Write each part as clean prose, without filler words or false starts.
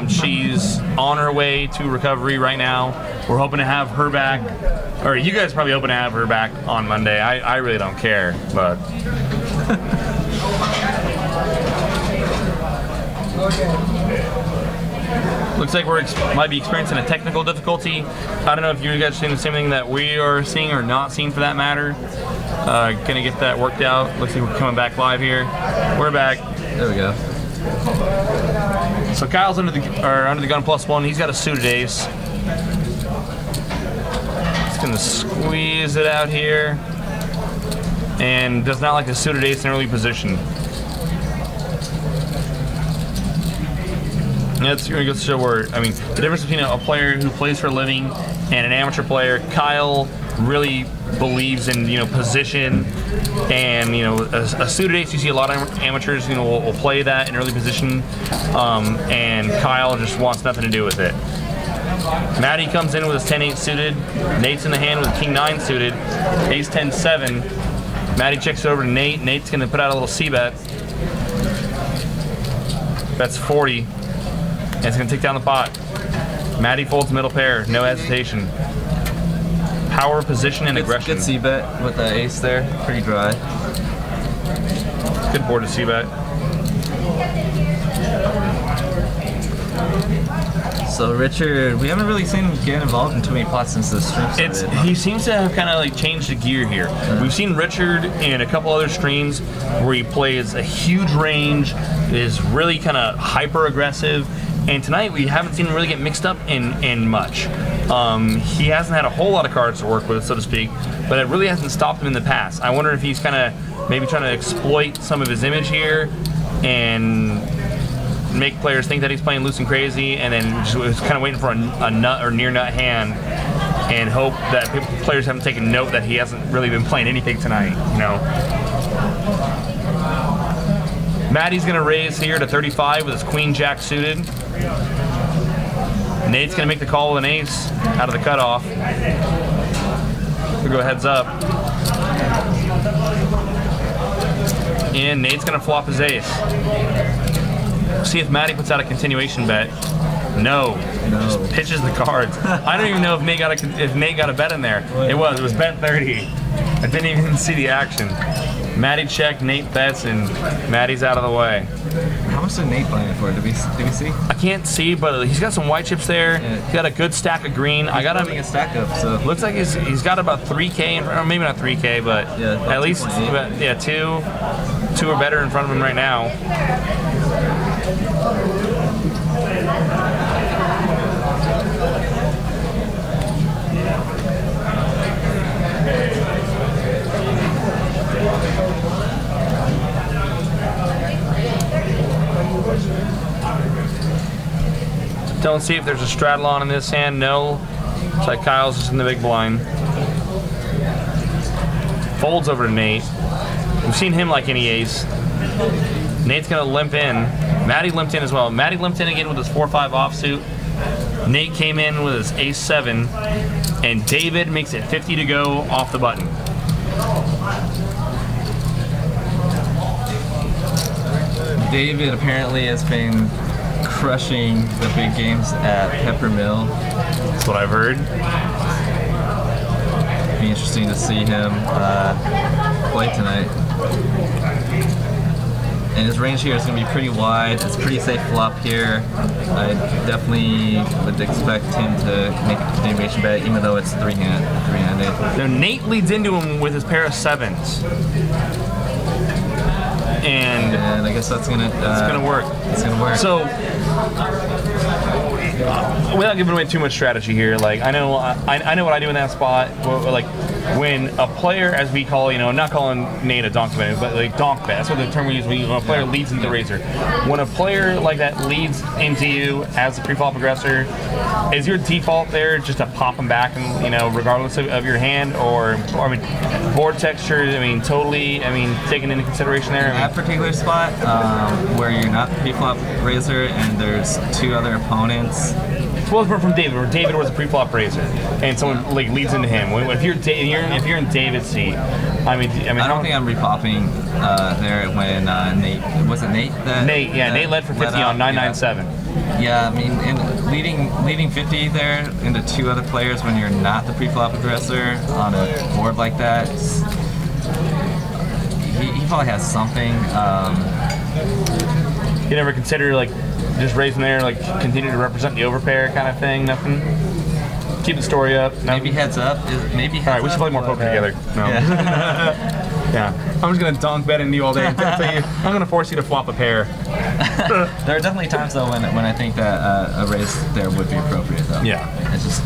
She's on her way to recovery right now. We're hoping to have her back, or you guys probably hoping to have her back on Monday. I really don't care, but. Looks like might be experiencing a technical difficulty. I don't know if you guys are seeing the same thing that we are seeing or not seeing for that matter. Gonna get that worked out. Looks like we're coming back live here. We're back. There we go. So Kyle's under the gun +1. He's got a suited ace. Just gonna squeeze it out here, and does not like the suited ace in early position. That's going to show where, I mean, the difference between a player who plays for a living and an amateur player. Kyle really believes in, position, and, a suited ace, you see a lot of amateurs, will play that in early position, and Kyle just wants nothing to do with it. Matty comes in with his 10-8 suited. Nate's in the hand with King-9 suited. Ace-10-7. Matty checks it over to Nate. Nate's going to put out a little C-bet. That's 40. And it's going to take down the pot. Matty folds middle pair, no hesitation. Power, position, and aggression. Good C-bet with the ace there, pretty dry. Good board to C-bet. So Richard, we haven't really seen him get involved in too many pots since the stream started. He seems to have kind of changed the gear here. We've seen Richard in a couple other streams where he plays a huge range, is really kind of hyper aggressive. And tonight we haven't seen him really get mixed up in much. He hasn't had a whole lot of cards to work with, so to speak, but it really hasn't stopped him in the past. I wonder if he's kind of maybe trying to exploit some of his image here and make players think that he's playing loose and crazy, and then just was kind of waiting for a nut or near nut hand and hope that players haven't taken note that he hasn't really been playing anything tonight, Matty's going to raise here to 35 with his Queen-Jack suited. Nate's going to make the call with an ace out of the cutoff. We'll go heads up. And Nate's going to flop his ace. See if Matty puts out a continuation bet. No. Just pitches the cards. I don't even know if Nate got a bet in there. It was bet 30. I didn't even see the action. Matty checked, Nate bets, and Matty's out of the way. How much did Nate buy it for? Did we see? I can't see, but he's got some white chips there. Yeah. He's got a good stack of green. I got him a stack up. So looks like he's got about 3K, or maybe not 3K, but yeah, at least two or better in front of him right now. Don't see if there's a straddle on in this hand. No. Looks like Kyle's just in the big blind. Folds over to Nate. We've seen him like any ace. Nate's gonna limp in. Matty limped in as well. Matty limped in again with his 4-5 offsuit. Nate came in with his ace-7, and David makes it 50 to go off the button. David apparently has been crushing the big games at Peppermill. That's what I've heard. Be interesting to see him play tonight. And his range here is going to be pretty wide. It's a pretty safe flop here. I definitely would expect him to make a continuation bet, even though it's three-handed. Now Nate leads into him with his pair of 7s. And I guess that's gonna work. It's gonna work. So, without giving away too much strategy here, I know what I do in that spot. When a player, as we call, I'm not calling Nate a donk bet, but donk bet. That's what the term we use when a player leads into the razor. When a player like that leads into you as a pre-flop aggressor, is your default there just to pop him back, and regardless of your hand, or board texture? Totally. Taken into consideration there. That particular spot where you're not the pre-flop raiser and there's two other opponents. Well, from David, where David was a pre-flop raiser, and someone leads into him. If you're in David's seat, I don't think I'm repopping there when Nate, was it Nate? Nate led for 50 on 997. Yeah, I mean, leading 50 there into 2 other players when you're not the pre-flop aggressor on a board like that, he probably has something. You never consider like just raising there, like continue to represent the overpair kind of thing? Nothing? Keep the story up? Nothing? Maybe heads up. Maybe heads up. All right, we should play more poker together. No. Yeah. Yeah. I'm just going to donk bet into you all day. I'm going to force you to flop a pair. There are definitely times though when I think that a raise there would be appropriate though. Yeah. It's just.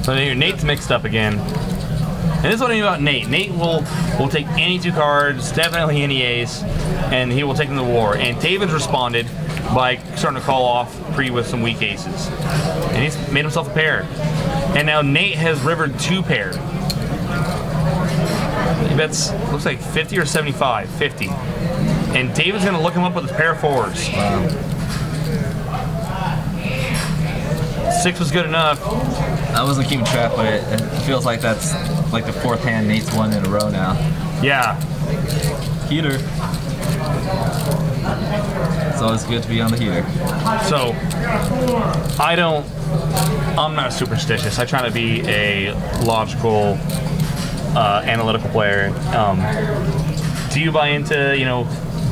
So here, Nate's mixed up again. And this is what I mean about Nate. Nate will take any 2 cards, definitely any ace, and he will take them to war. And Taven's responded by starting to call off pre with some weak aces. And he's made himself a pair. And now Nate has rivered 2 pair. He bets, looks like 50 or 75, 50. And David's gonna look him up with his pair of 4s. Wow. 6 was good enough. I wasn't keeping track, but it feels like that's like the 4th hand Nate's won in a row now. Yeah. Heater. It's always good to be on the heater. So, I'm not superstitious. I try to be a logical, analytical player. Do you buy into,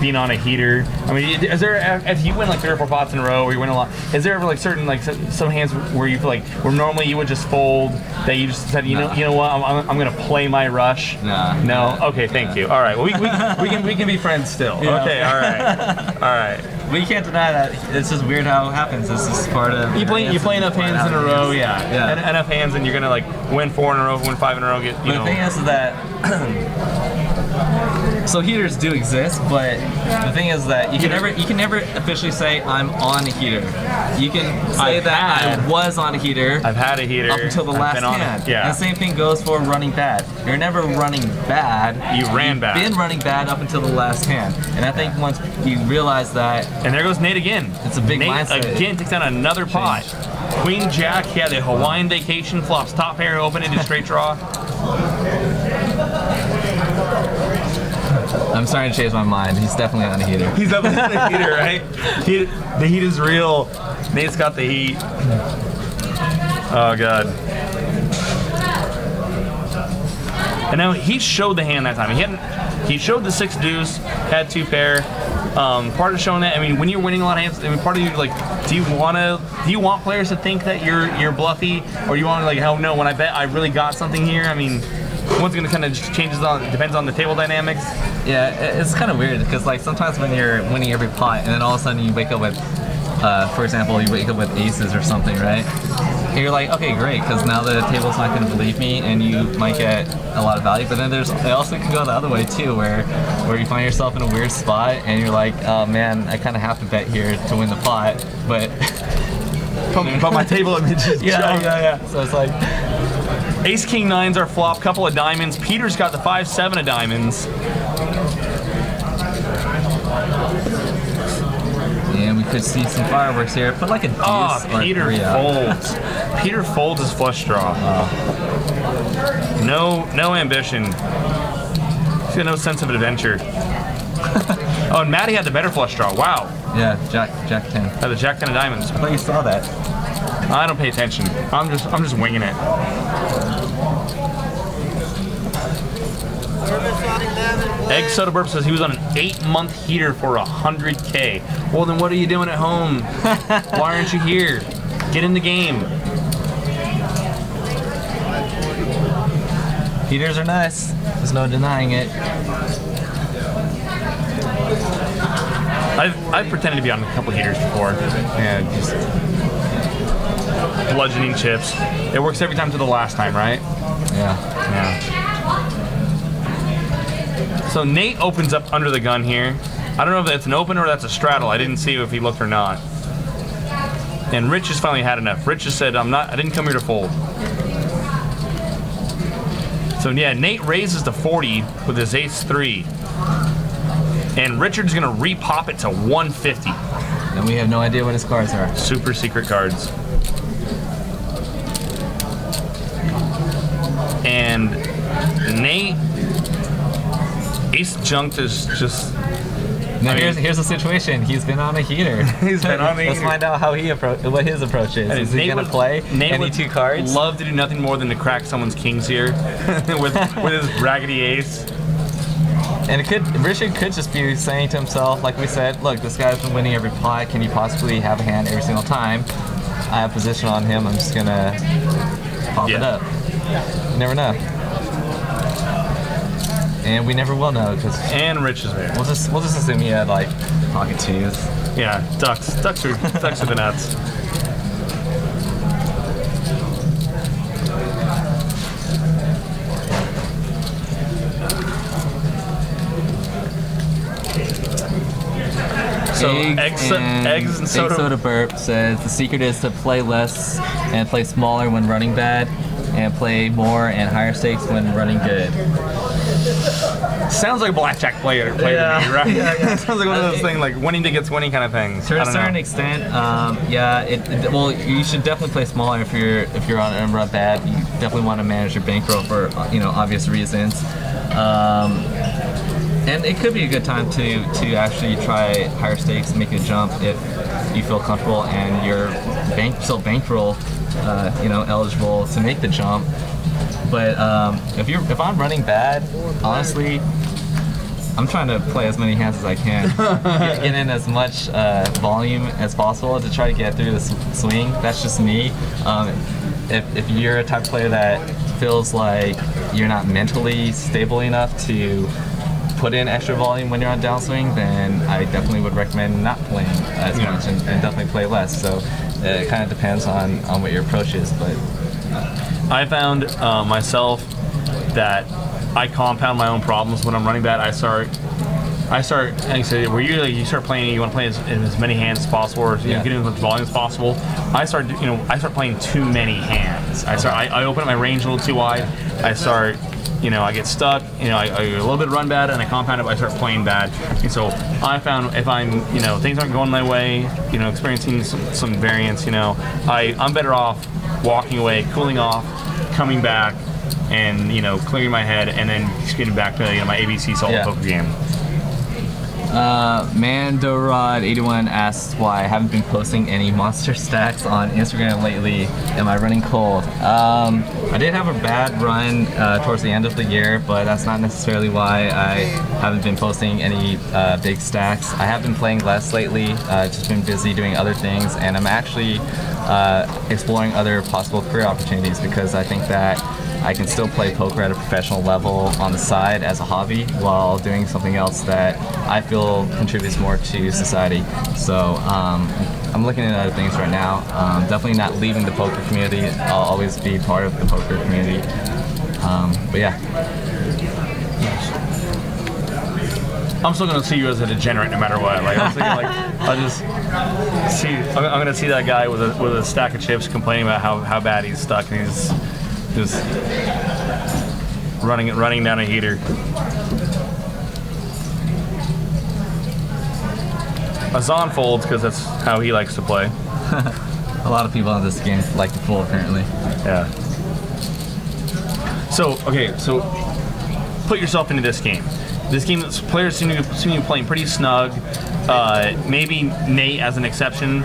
being on a heater? I mean, is there, if you win like 3 or 4 pots in a row, or you win a lot, is there ever like certain, like some hands where you feel like, where normally you would just fold, that you just said, you know what, I'm gonna play my rush? Nah. No? Okay, thank you. All right, well, we can be friends still. Yeah. Okay, all right. But you can't deny that. It's just weird how it happens. This is part of. You play enough hands in a row, yeah. Enough hands, and you're gonna like win 4 in a row, win 5 in a row. But the thing is that. So heaters do exist, but the thing is that you can never officially say I'm on a heater. You can say I was on a heater. I've had a heater up until the last hand. Yeah. And the same thing goes for running bad. You're never running bad. You ran bad. You've been running bad up until the last hand. And I think once you realize that. And there goes Nate again. It's a big Nate mindset. again takes down another pot. Queen Jack, he had a Hawaiian vacation, flops top pair open into straight draw. I'm starting to change my mind. He's definitely on a heater. He's definitely on a heater, right? The heat is real. Nate's got the heat. Oh, God. And now he showed the hand that time. He showed the 6 deuce, had 2 pair. Part of showing that, I mean, when you're winning a lot of hands, I mean, part of you like, do you want players to think that you're bluffy, or do you want to like, oh no, when I bet I really got something here? I mean, one's gonna kind of just depends on the table dynamics. Yeah, it's kind of weird because like sometimes when you're winning every pot and then all of a sudden you wake up with, for example, you wake up with aces or something, right? And you're like, okay, great, because now the table's not going to believe me, and you might get a lot of value. But then it also can go the other way too, where you find yourself in a weird spot and you're like, oh man, I kind of have to bet here to win the pot, but my table image is yeah. So it's like. Ace King 9's our flop, couple of diamonds. Peter's got the 5-7 of diamonds. And we could see some fireworks here. Put like a deuce or Peter 3 out. folds. Peter folds his flush draw. No ambition. He's got no sense of adventure. Oh, and Matty had the better flush draw. Wow. Yeah, Jack 10. Had the Jack 10 of diamonds. I thought you saw that. I don't pay attention. I'm just winging it. Egg Soda Burp says he was on an 8-month heater for $100K. Well, then what are you doing at home? Why aren't you here? Get in the game. Heaters are nice. There's no denying it. I've pretended to be on a couple heaters before. Yeah, just bludgeoning chips. It works every time to the last time, right? Yeah. So Nate opens up under the gun here. I don't know if that's an open or that's a straddle. I didn't see if he looked or not. And Rich has finally had enough. Rich just said, I didn't come here to fold. So yeah, Nate raises to 40 with his ace-3. And Richard's gonna repop it to 150. And we have no idea what his cards are. Super secret cards. And Nate, ace junked is just. Now I mean- here's the situation. He's been on a heater. He's been on a Let's heater. find out how what his approach is. Is he Nate gonna would- play Nate any would 2 cards? Love to do nothing more than to crack someone's kings here with his raggedy ace. And Richard could just be saying to himself, like we said, look, this guy's been winning every pot. Can he possibly have a hand every single time? I have position on him. I'm just gonna pop it Yeah. up. You never know. And we never will know because And Rich is there. we'll just assume he had like pocket 2s. Yeah, ducks are the nuts. So eggs and soda. Egg Soda Burp says the secret is to play less and play smaller when running bad, and play more and higher stakes when running good. Sounds like a blackjack player to me, right? Yeah. Sounds like one of those things, like winning tickets, winning kind of things. To I a don't certain know. extent, well, you should definitely play smaller if you're on a run bad. You definitely want to manage your bankroll for obvious reasons. And it could be a good time to actually try higher stakes, make a jump if you feel comfortable and you're bankroll, eligible to make the jump. But if I'm running bad, honestly, I'm trying to play as many hands as I can, get in as much volume as possible to try to get through the swing. That's just me. If you're a type of player that feels like you're not mentally stable enough to put in extra volume when you're on downswing, then I definitely would recommend not playing as much and definitely play less. So it kind of depends on what your approach is. But I found myself that I compound my own problems when I'm running bad. I start, like you said, where you start playing, you want to play in as many hands as possible, or get in as much volume as possible. I start playing too many hands. I open up my range a little too wide. I start, I get stuck. I a little bit run bad, and I compound it. I start playing bad, and so I found if I'm, things aren't going my way, experiencing some variance, I'm better off walking away, cooling off, coming back, and clearing my head, and then just getting back to my ABC solo poker game. Mandorod81 asks why I haven't been posting any monster stacks on Instagram lately. Am I running cold? I did have a bad run towards the end of the year, but that's not necessarily why I haven't been posting any big stacks. I have been playing less lately, just been busy doing other things, and I'm actually exploring other possible career opportunities because I think that I can still play poker at a professional level on the side as a hobby while doing something else that I feel contributes more to society. So I'm looking at other things right now. Definitely not leaving the poker community. I'll always be part of the poker community. But yeah. I'm still gonna see you as a degenerate no matter what. Like I'm thinking, I'll just see. I'm gonna see that guy with a stack of chips complaining about how bad he's stuck, and he's just running down a heater. Azan folds because that's how he likes to play. A lot of people on this game like to fold apparently. Yeah. So put yourself into this game. This game, players seem to be playing pretty snug. Maybe Nate as an exception.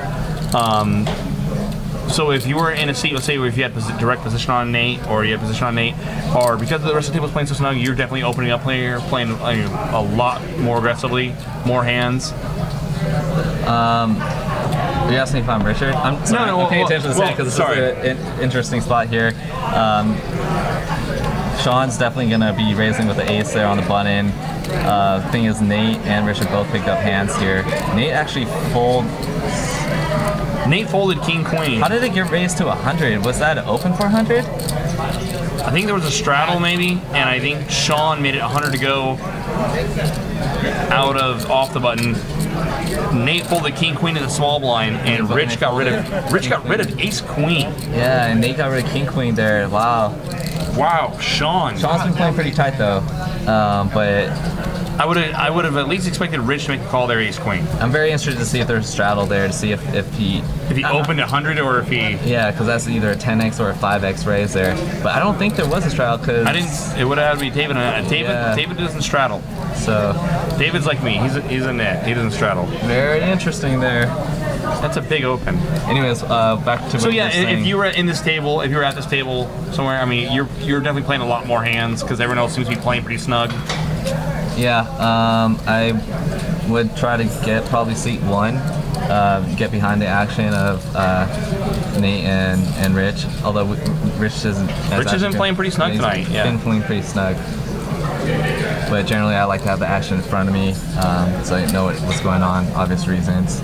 So if you were in a seat, let's say if you had direct position on Nate, or you had position on Nate, or because the rest of the table's playing so snug, you're definitely opening up playing a lot more aggressively, more hands. Are you asking if I'm Richard? I'm sorry, I'm paying attention to this because this is an interesting spot here. Sean's definitely going to be raising with the ace there on the button. Thing is, Nate and Richard both picked up hands here. Nate actually Nate folded king queen. How did it get raised to 100? Was that open for 100? I think there was a straddle maybe, and I think Sean made it 100 to go off the button. Nate folded king queen in the small blind, and Rich got rid of ace queen. Yeah, and Nate got rid of king queen there. Wow. Wow, Sean's been playing pretty tight though, but I would have at least expected Rich to make a call there, ace queen. I'm very interested to see if there's a straddle there, to see if he Opened 100 or if he. yeah, because that's either a 10x or a 5x raise there. But I don't think there was a straddle because I didn't. It would have had to be David. Yeah. David doesn't straddle. So David's like me. He's a net. He doesn't straddle. very interesting there. That's a big open. Anyways, back to So what yeah, you were saying. if you were at this table somewhere, I mean, you're definitely playing a lot more hands because everyone else seems to be playing pretty snug. Yeah, I would try to get probably seat 1, get behind the action of Nate and Rich. Although Rich isn't. Rich has been playing pretty snug he's tonight. Yeah. been playing pretty snug. But generally, I like to have the action in front of me, so I know what's going on. Obvious reasons.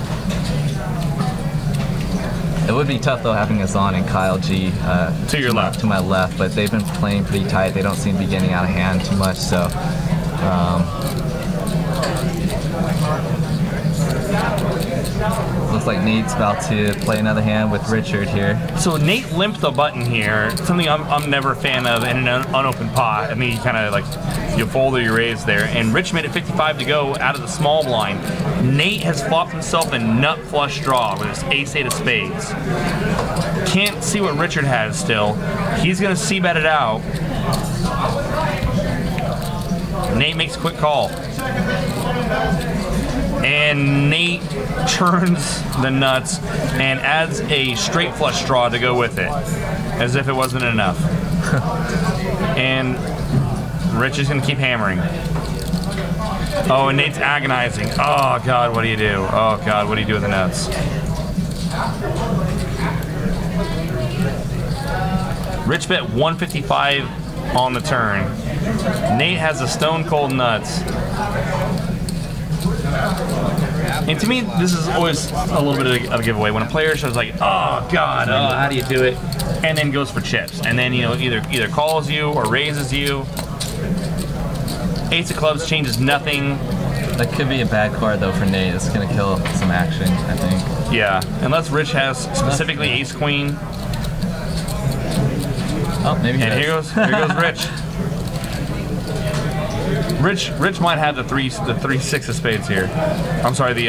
It would be tough though having Azan and Kyle G To your left. to my left, but they've been playing pretty tight. They don't seem to be getting out of hand too much, so. Looks like Nate's about to play another hand with Richard here. So Nate limped the button here. Something I'm never a fan of in an unopened pot. I mean, you kind of like you fold or you raise there. And Rich made it 55 to go out of the small blind. Nate has flopped himself a nut flush draw with his ace-8 of spades. Can't see what Richard has still. He's gonna c-bet it out. Nate makes a quick call. And Nate turns the nuts and adds a straight flush draw to go with it, as if it wasn't enough. And Rich is going to keep hammering. Oh, and Nate's agonizing. Oh, God, what do you do? Oh, God, what do you do with the nuts? Rich bet 155 on the turn. Nate has the stone cold nuts. And to me, this is always a little bit of a giveaway. When a player shows like, oh God, oh, how do you do it? And then goes for chips. And then, either calls you or raises you. Ace of clubs changes nothing. That could be a bad card though for Nate. It's gonna kill some action, I think. Yeah, unless Rich has specifically ace queen. Oh, maybe he And does. here goes Rich. Rich might have the 3-6 of spades here. I'm sorry, the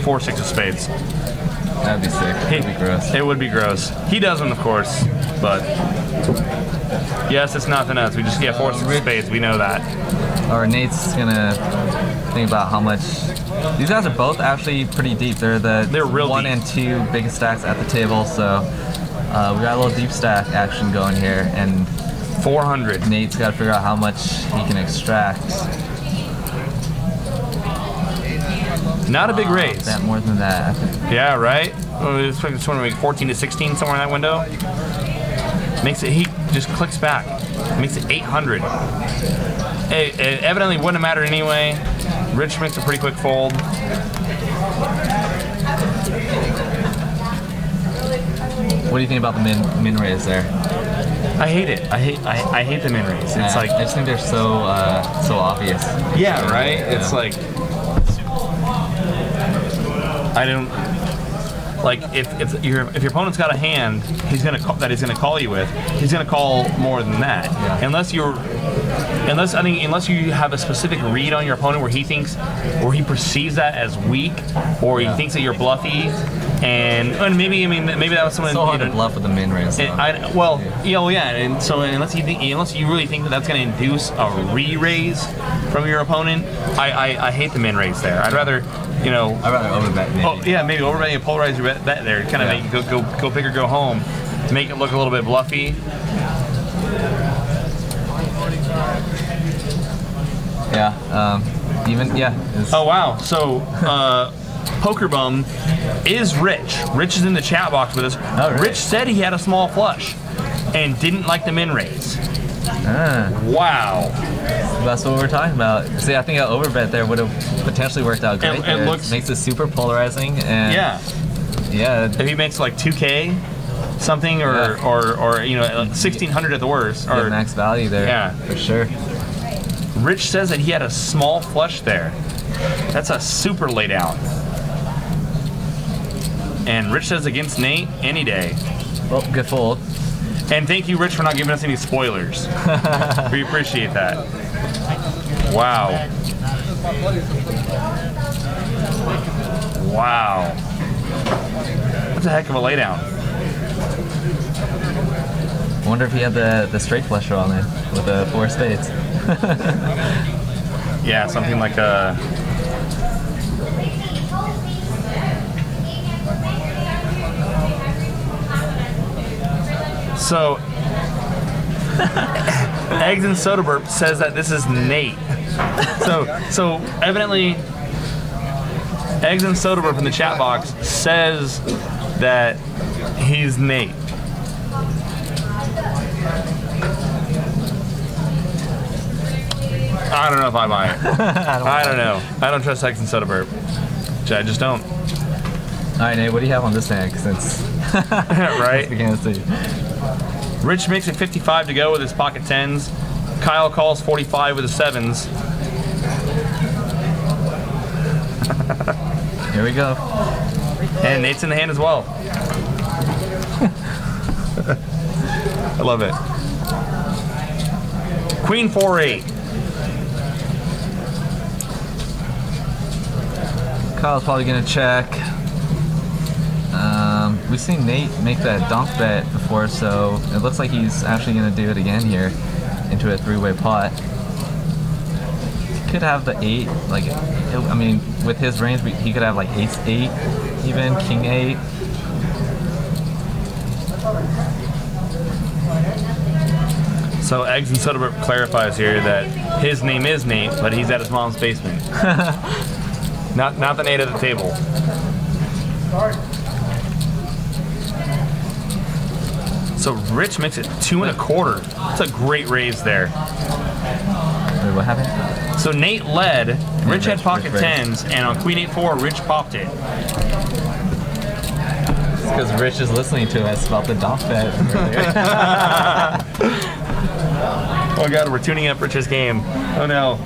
4-6 of spades. That'd be sick. That'd be gross. It would be gross. He doesn't, of course, but yes, it's not the nuts. We just get 4-6 of spades. We know that. Or Nate's gonna think about how much. These guys are both actually pretty deep. They're real 1 deep. and 2 biggest stacks at the table, so we got a little deep stack action going here, and 400. Nate's got to figure out how much he can extract. Not a big raise. That more than that. I think. Yeah, right? Oh, it's going to make 14 to 16 somewhere in that window. Makes it, he just clicks back. Makes it 800. It evidently wouldn't have mattered anyway. Rich makes a pretty quick fold. What do you think about the min raise there? I hate it. I hate the min raise. It's Yeah, like, I just think they're so obvious. yeah, right? Yeah. It's like, I don't like if your opponent's got a hand he's gonna call you with, he's gonna call more than that. Yeah. Unless you have a specific read on your opponent where he perceives that as weak, or he thinks that you're bluffy, and maybe that was someone. So hard to bluff with the min raise. though. And so unless you really think that that's going to induce a re-raise from your opponent, I hate the min raise there. I'd rather I'd rather overbet maybe. Oh yeah, maybe overbetting a polarized bet there, kind of make it go big or go home, to make it look a little bit bluffy. It's- Oh wow, so Poker Bum is Rich. Rich is in the chat box with us. Oh, really? Rich said he had a small flush and didn't like the min raise. Wow. That's what we're talking about. See, I think an overbet there would have potentially worked out great. It there. looks- makes it super polarizing, and yeah, If he makes like 2K something, or 1600 at the worst, get or max value there. Yeah. for sure. Rich says that he had a small flush there. That's a super laydown. And Rich says against Nate any day. Well, good fold. And thank you, Rich, for not giving us any spoilers. We appreciate that. Wow. Wow. That's a heck of a laydown. I wonder if he had the straight flush draw on it with the 4 spades. Yeah, something like a. So, Eggs and Soda Burp says that this is Nate. So evidently, Eggs and Soda Burp in the chat box says that he's Nate. I don't know if I buy it. I don't know. I don't trust Eggs and Soda Burp. I just don't. All right, Nate, what do you have on this hand? Since Right? we can't see. Rich makes it 55 to go with his pocket 10s. Kyle calls 45 with his 7s. Here we go. And Nate's in the hand as well. I love it. Queen 4-8. Kyle's probably gonna check. We've seen Nate make that donk bet before, so it looks like he's actually gonna do it again here into a 3-way pot. Could have the 8, like, I mean, with his range, he could have like ace 8, even king 8. So Eggs and Soda Burp clarifies here that his name is Nate, but he's at his mom's basement. Not the Nate at the table. So Rich makes it 2 1/4. That's a great raise there. Wait, what happened? So Nate led, Rich had pocket Rich. 10s, and on Queen 8-4, Rich popped it. It's because Rich is listening to us about the donk bet earlier. Oh god, we're tuning up Rich's game. Oh no.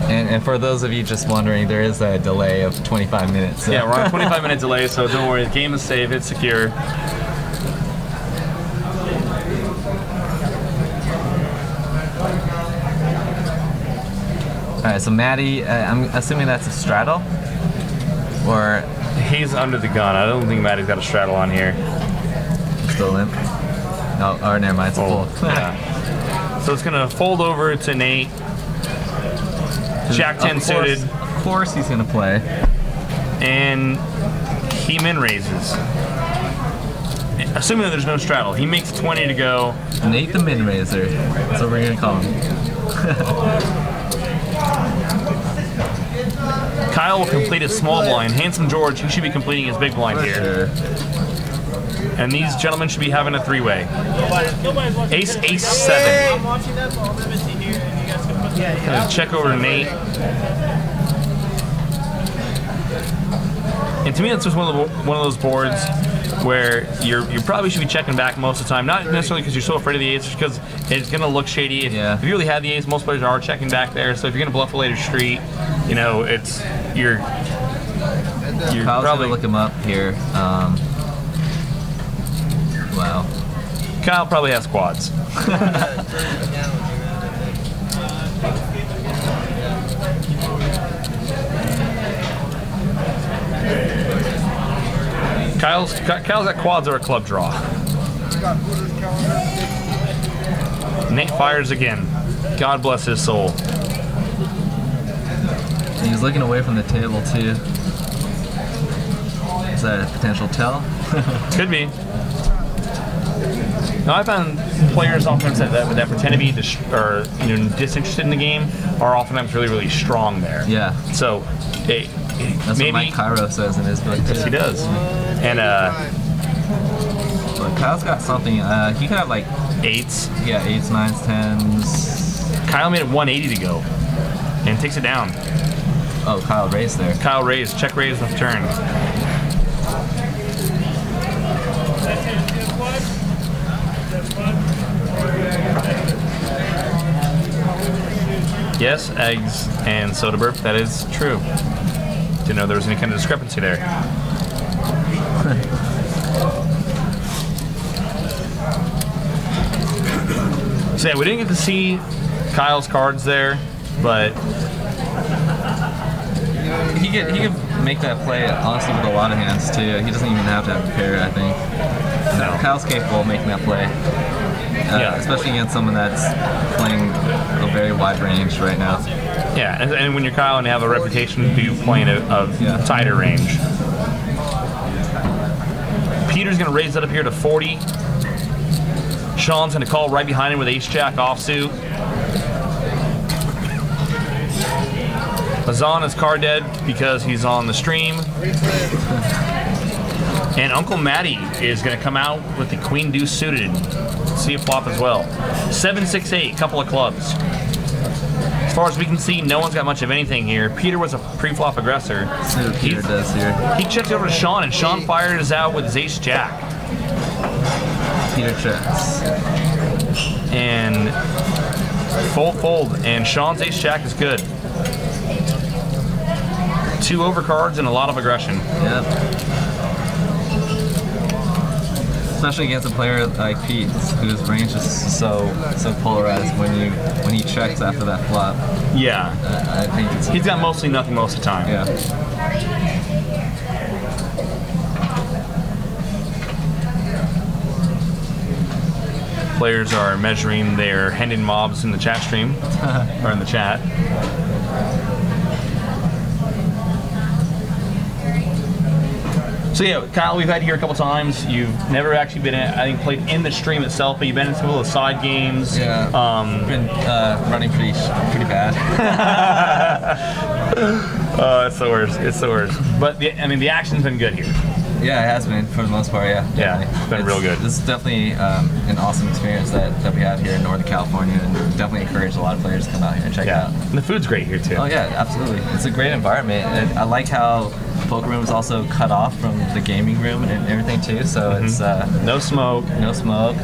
And for those of you just wondering, there is a delay of 25 minutes. So. Yeah, we're on a 25-minute delay, so don't worry. The game is safe. It's secure. All right, so Maddie, I'm assuming that's a straddle, or He's under the gun. I don't think Maddie's got a straddle on here. still limp. Oh, or never mind, it's a Fold. fold. Yeah. So it's gonna fold over to Nate. Jack 10 suited, Of course he's gonna play. and he min raises. Assuming that there's no straddle, he makes 20 to go. Nate the min raiser. That's what we're gonna call him. Kyle will complete his small blind. Handsome George, he should be completing his big blind For here. sure. And these gentlemen should be having a 3-way. Ace, ace, 7. I'm watching that, but I'll never see here, and you guys can put that. Gonna check over to Nate. And to me, that's just one of those boards where you probably should be checking back most of the time. Not necessarily because you're so afraid of the ace, because it's gonna look shady. If you really have the ace, most players are checking back there. So if you're gonna bluff a later street, you know you're Kyle's probably gonna look him up here. Wow. Kyle probably has quads. Kyle's got quads or a club draw. Nate fires again. God bless his soul. He's looking away from the table too. Is that a potential tell? Could be. Now I found players oftentimes that pretend to be disinterested in the game are oftentimes really strong there. Yeah. So, hey, That's maybe what Mike Cairo says in his book too. yes, he does. And But Kyle's got something. He could have like 8s. 8s, 9s, 10s. Kyle made it 180 to go, and takes it down. Oh, Kyle raised there. Kyle raised, check raise left turn. Yes, Eggs and Soda Burp, that is true. Didn't know there was any kind of discrepancy there. So yeah, we didn't get to see Kyle's cards there, but He could make that play honestly with a lot of hands too. He doesn't even have to have a pair, I think. No. Kyle's capable of making that play. Yeah. Especially against someone that's playing a very wide range right now. yeah, and when you're Kyle and you have a reputation to do playing a Yeah. tighter range. Peter's going to raise that up here to 40. Sean's going to call right behind him with ace-jack offsuit. Azan is card dead because he's on the stream. And Uncle Matty is going to come out with the queen deuce suited. See a flop as well. 7-6-8, couple of clubs. As far as we can see, no one's got much of anything here. Peter was a pre-flop aggressor. See what Peter does here. He checks over to Sean, and Sean fires out with his ace-jack. Peter checks. And fold, and Sean's ace-jack is good. 2 overcards and a lot of aggression. Yep. Especially against a player like Pete, whose range is so polarized when he checks after that flop. Yeah. I think it's He's got mostly nothing most of the time. yeah. Players are measuring their Hendon mobs in the chat stream, or in the chat. So yeah, Kyle, we've had you here a couple times. You've never actually been, I think, played in the stream itself, but you've been in some of the side games. Yeah. Been running pretty bad. It's the worst. It's the worst. But the action's been good here. Yeah, it has been for the most part. Yeah. Yeah, definitely. it's been real good. This is definitely an awesome experience that we have here in Northern California, and definitely encourage a lot of players to come out here and check it Yeah. out. And the food's great here too. Oh yeah, absolutely. It's a great environment. And I like how the poker room is also cut off from the gaming room and everything too. So it's No smoke. no smoke.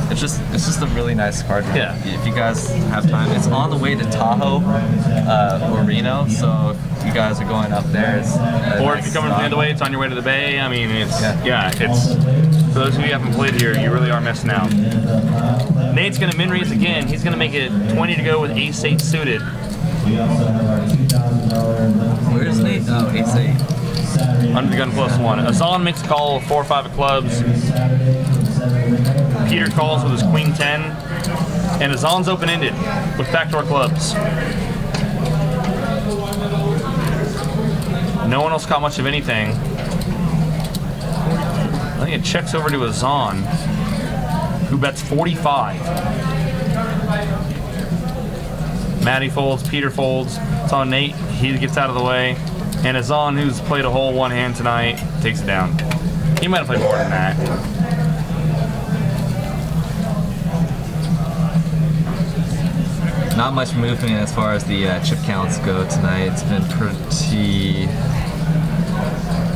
It's just a really nice card room. Yeah. If you guys have time, it's on the way to Tahoe or Reno. So if you guys are going up there, it's Or if you're coming from the other way, it's on your way to the Bay. I mean, it's Yeah. it's for those of you who haven't played here, you really are missing out. Nate's gonna min raise again. He's gonna make it 20 to go with ace-8 suited. Where's Nate? Oh, ace-8. Under the gun +1. Azan makes a call with 4 or 5 of clubs. Peter calls with his queen 10. And Azan's open-ended with backdoor clubs. No one else caught much of anything. I think it checks over to Azan, who bets 45. Matty folds, Peter folds. It's on Nate. He gets out of the way. And Azan, who's played a whole one hand tonight, takes it down. He might have played more than that. Not much movement as far as the chip counts go tonight. It's been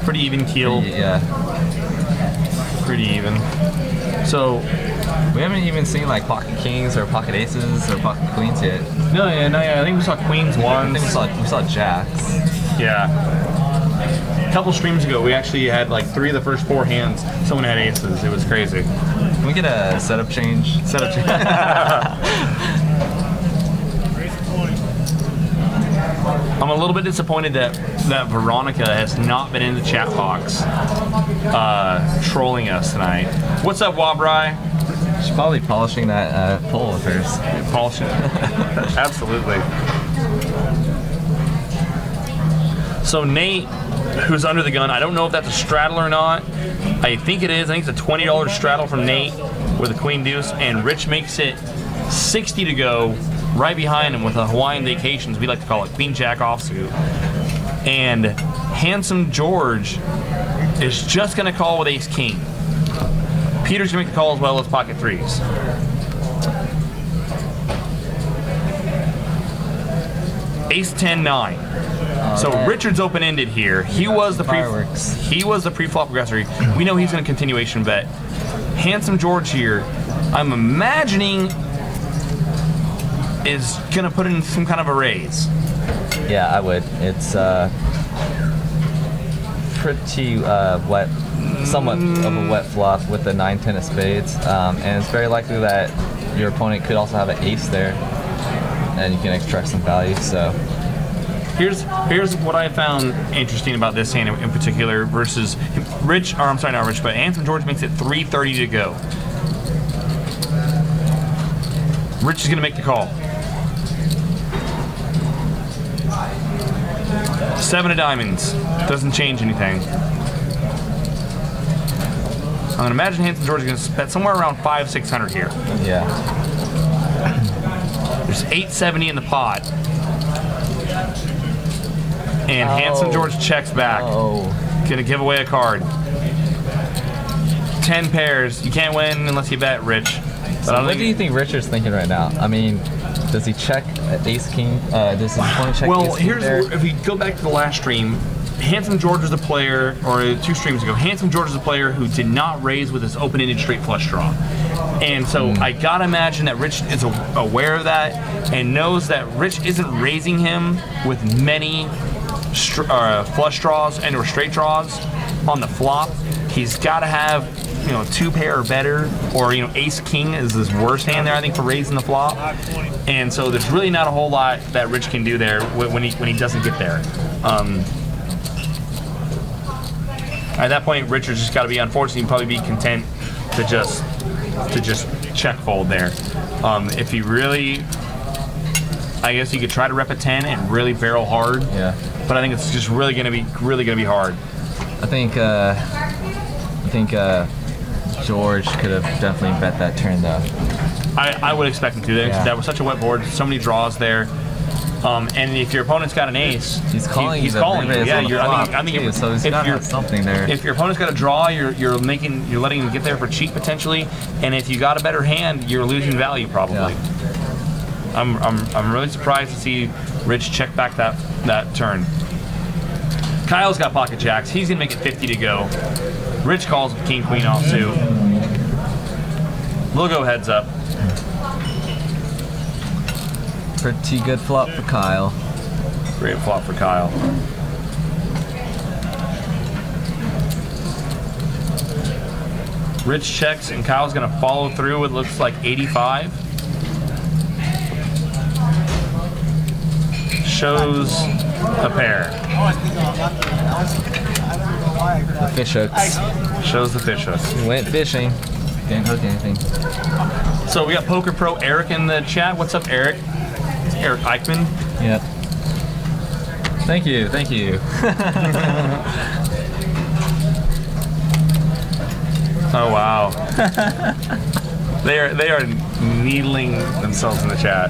Pretty even keel. yeah. Pretty even. So, We haven't even seen like pocket kings or pocket aces or pocket queens yet. no, I think we saw queens I once. think we saw jacks. Yeah. A couple streams ago, we actually had like 3 of the first 4 hands. Someone had aces. It was crazy. Can we get a setup change? Setup. I'm a little bit disappointed that Veronica has not been in the chat box trolling us tonight. What's up, Wabrai? She's probably polishing that pole of hers. Polishing it. Absolutely. So Nate, who's under the gun, I don't know if that's a straddle or not. I think it is. I think it's a $20 straddle from Nate with a queen deuce, and Rich makes it 60 to go right behind him with a Hawaiian Vacations, we like to call it, queen jack offsuit. And Handsome George is just going to call with ace king. Peter's going to make the call as well as pocket threes. Ace 10-9. So Richard's open-ended here. He was the Fireworks. He was the pre-flop aggressor. We know he's going to continuation bet. Handsome George here, I'm imagining, is going to put in some kind of a raise. Yeah, I would. It's pretty wet, somewhat of a wet flop with the 9-10 of spades, and it's very likely that your opponent could also have an ace there, and you can extract some value. So Here's what I found interesting about this hand in particular versus Rich, or I'm sorry, not Rich, but Handsome George makes it 3:30 to go. Rich is going to make the call. 7 of diamonds. Doesn't change anything. I'm going to imagine Handsome George is going to spend somewhere around 500-600 here. yeah, There's 870 in the pot. And Handsome George checks back. Gonna give away a card. 10 pairs. You can't win unless you bet, Rich. But So what do you think Richard's thinking right now? I mean, does he check ace king? Does his opponent check Well, ace king here's there? if we go back to the last stream, Handsome George was a player, or 2 streams ago, Handsome George is a player who did not raise with his open-ended straight flush draw. And so I gotta imagine that Rich is aware of that and knows that Rich isn't raising him with many flush draws and or straight draws on the flop. He's got to have 2 pair or better, or ace king is his worst hand there, I think, for raising the flop. And so there's really not a whole lot that Rich can do there when he doesn't get there. At that point, Richard's just got to be, unfortunately, probably be content to just check fold there. If he really, I guess he could try to rep a 10 and really barrel hard. Yeah. But I think it's just really gonna be hard. I think George could have definitely bet that turn though. I would expect him to. Yeah. That was such a wet board, so many draws there. And if your opponent's got an ace, He's calling he's you. calling you. Yeah, I think too, so he's got to have something there. if your opponent's got a draw, you're letting him get there for cheap potentially. And if you got a better hand, you're losing value probably. Yeah. I'm really surprised to see Rich check back that turn. Kyle's got pocket jacks. He's gonna make it 50 to go. Rich calls with king queen offsuit. We'll go heads up. Pretty good flop for Kyle. Great flop for Kyle. Rich checks and Kyle's gonna follow through with looks like 85. Shows a pair. The fish hooks. Shows the fish hook. Went fishing. Didn't hook anything. So we got Poker Pro Eric in the chat. What's up, Eric? Eric Eichmann. Yep. Thank you. Thank you. Oh wow. they are needling themselves in the chat.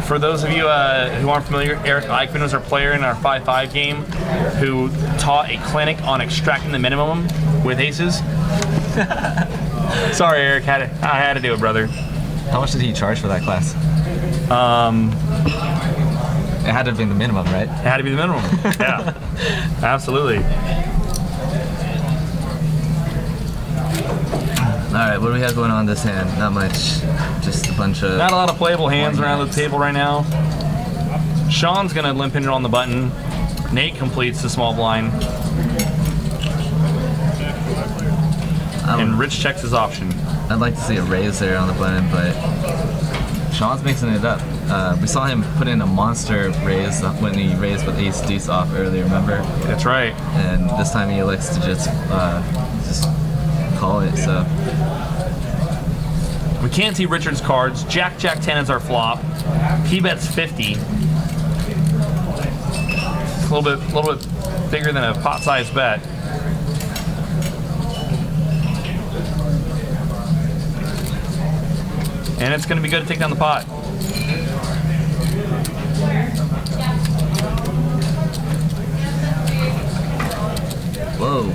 For those of you who aren't familiar, Eric Eichmann was our player in our 5-5 game who taught a clinic on extracting the minimum with aces. Sorry, Eric, I had to do it, brother. How much did he charge for that class? It had to have been the minimum, right? It had to be the minimum. Yeah, absolutely. All right, what do we have going on this hand? Not much. Just a bunch of... Not a lot of playable hands around the table right now. Sean's gonna limp in it on the button. Nate completes the small blind. And Rich checks his option. I'd like to see a raise there on the button, but Sean's mixing it up. We saw him put in a monster raise when he raised with ace deuce off earlier, remember? That's right. And this time he elects to just call it, so... We can't see Richard's cards. Jack 10 is our flop. He bets 50. It's a little bit bigger than a pot-sized bet. And it's going to be good to take down the pot. Whoa.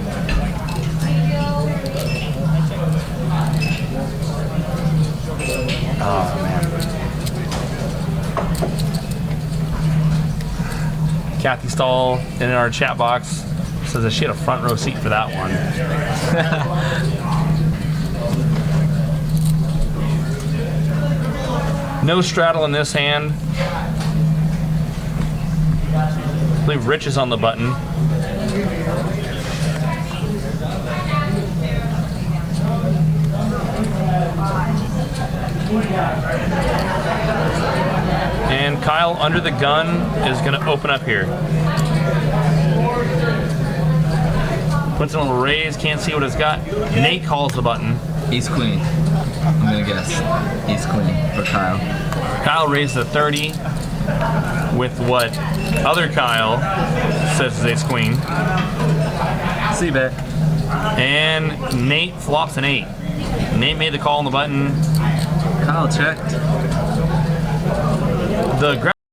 Oh, man. Kathy Stahl in our chat box says that she had a front row seat for that one. No straddle in this hand. I believe Rich is on the button. And Kyle, under the gun, is going to open up here. Puts in a little raise, can't see what it's got. Nate calls the button. Ace queen. I'm gonna guess. Ace queen for Kyle. Kyle raised the 30 with what other Kyle says is ace queen. See bet. And Nate flops an 8. Nate made the call on the button. Kyle checked. The